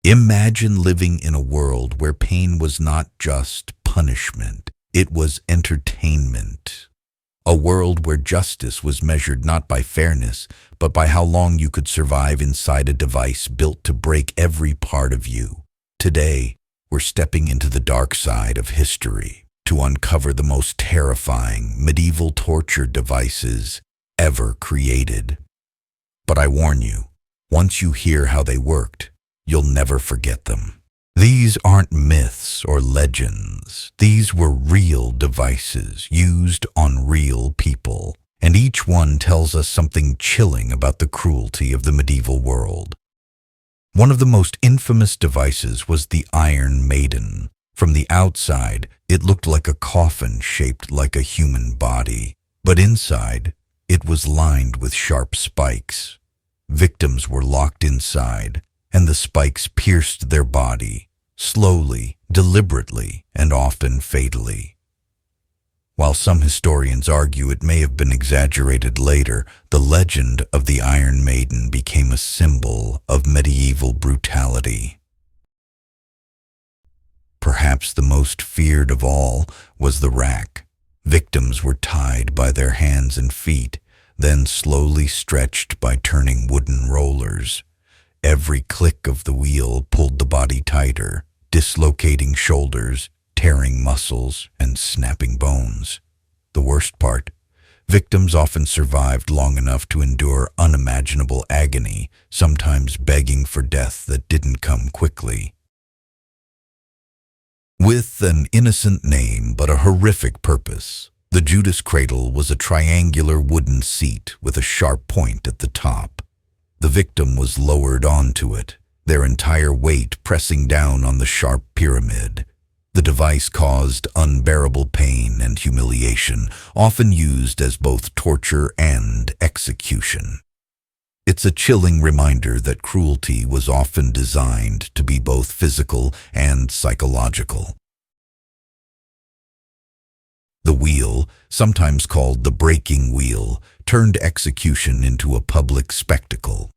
Imagine living in a world where pain was not just punishment, it was entertainment. A world where justice was measured not by fairness, but by how long you could survive inside a device built to break every part of you. Today, we're stepping into the dark side of history to uncover the most terrifying medieval torture devices ever created. But I warn you, once you hear how they worked, you'll never forget them. These aren't myths or legends. These were real devices used on real people, and each one tells us something chilling about the cruelty of the medieval world. One of the most infamous devices was the Iron Maiden. From the outside, it looked like a coffin shaped like a human body, but inside, it was lined with sharp spikes. Victims were locked inside, and the spikes pierced their body, slowly, deliberately, and often fatally. While some historians argue it may have been exaggerated later, the legend of the Iron Maiden became a symbol of medieval brutality. Perhaps the most feared of all was the rack. Victims were tied by their hands and feet, then slowly stretched by turning wooden rollers. Every click of the wheel pulled the body tighter, dislocating shoulders, tearing muscles, and snapping bones. The worst part, victims often survived long enough to endure unimaginable agony, sometimes begging for death that didn't come quickly. With an innocent name but a horrific purpose, the Judas cradle was a triangular wooden seat with a sharp point at the top. The victim was lowered onto it, their entire weight pressing down on the sharp pyramid. The device caused unbearable pain and humiliation, often used as both torture and execution. It's a chilling reminder that cruelty was often designed to be both physical and psychological. The wheel, sometimes called the breaking wheel, turned execution into a public spectacle.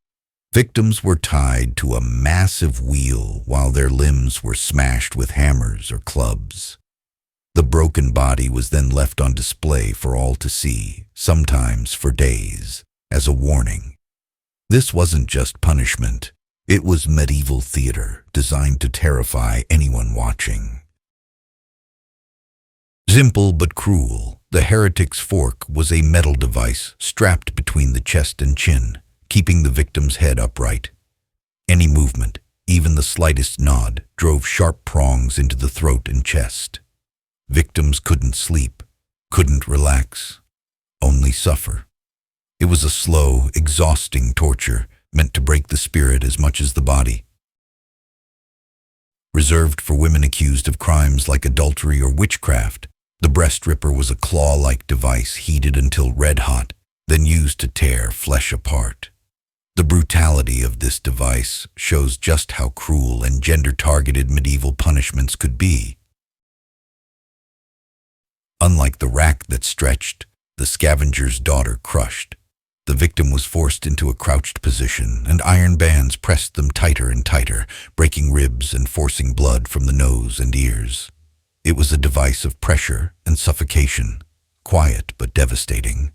Victims were tied to a massive wheel while their limbs were smashed with hammers or clubs. The broken body was then left on display for all to see, sometimes for days, as a warning. This wasn't just punishment. It was medieval theater designed to terrify anyone watching. Simple but cruel, the heretic's fork was a metal device strapped between the chest and chin, keeping the victim's head upright. Any movement, even the slightest nod, drove sharp prongs into the throat and chest. Victims couldn't sleep, couldn't relax, only suffer. It was a slow, exhausting torture meant to break the spirit as much as the body. Reserved for women accused of crimes like adultery or witchcraft, the breast ripper was a claw-like device heated until red-hot, then used to tear flesh apart. The brutality of this device shows just how cruel and gender-targeted medieval punishments could be. Unlike the rack that stretched, the scavenger's daughter crushed. The victim was forced into a crouched position, and iron bands pressed them tighter and tighter, breaking ribs and forcing blood from the nose and ears. It was a device of pressure and suffocation, quiet but devastating.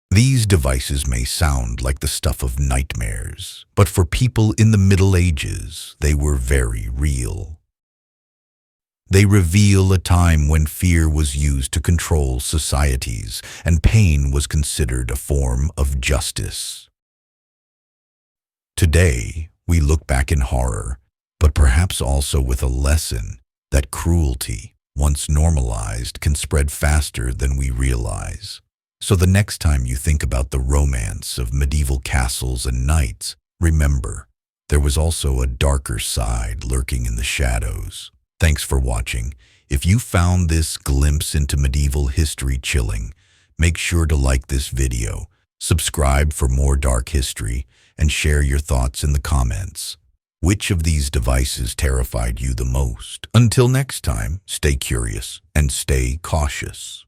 These devices may sound like the stuff of nightmares, but for people in the Middle Ages, they were very real. They reveal a time when fear was used to control societies, and pain was considered a form of justice. Today, we look back in horror, but perhaps also with a lesson that cruelty, once normalized, can spread faster than we realize. So the next time you think about the romance of medieval castles and knights, remember, there was also a darker side lurking in the shadows. Thanks for watching. If you found this glimpse into medieval history chilling, make sure to like this video, subscribe for more dark history, and share your thoughts in the comments. Which of these devices terrified you the most? Until next time, stay curious and stay cautious.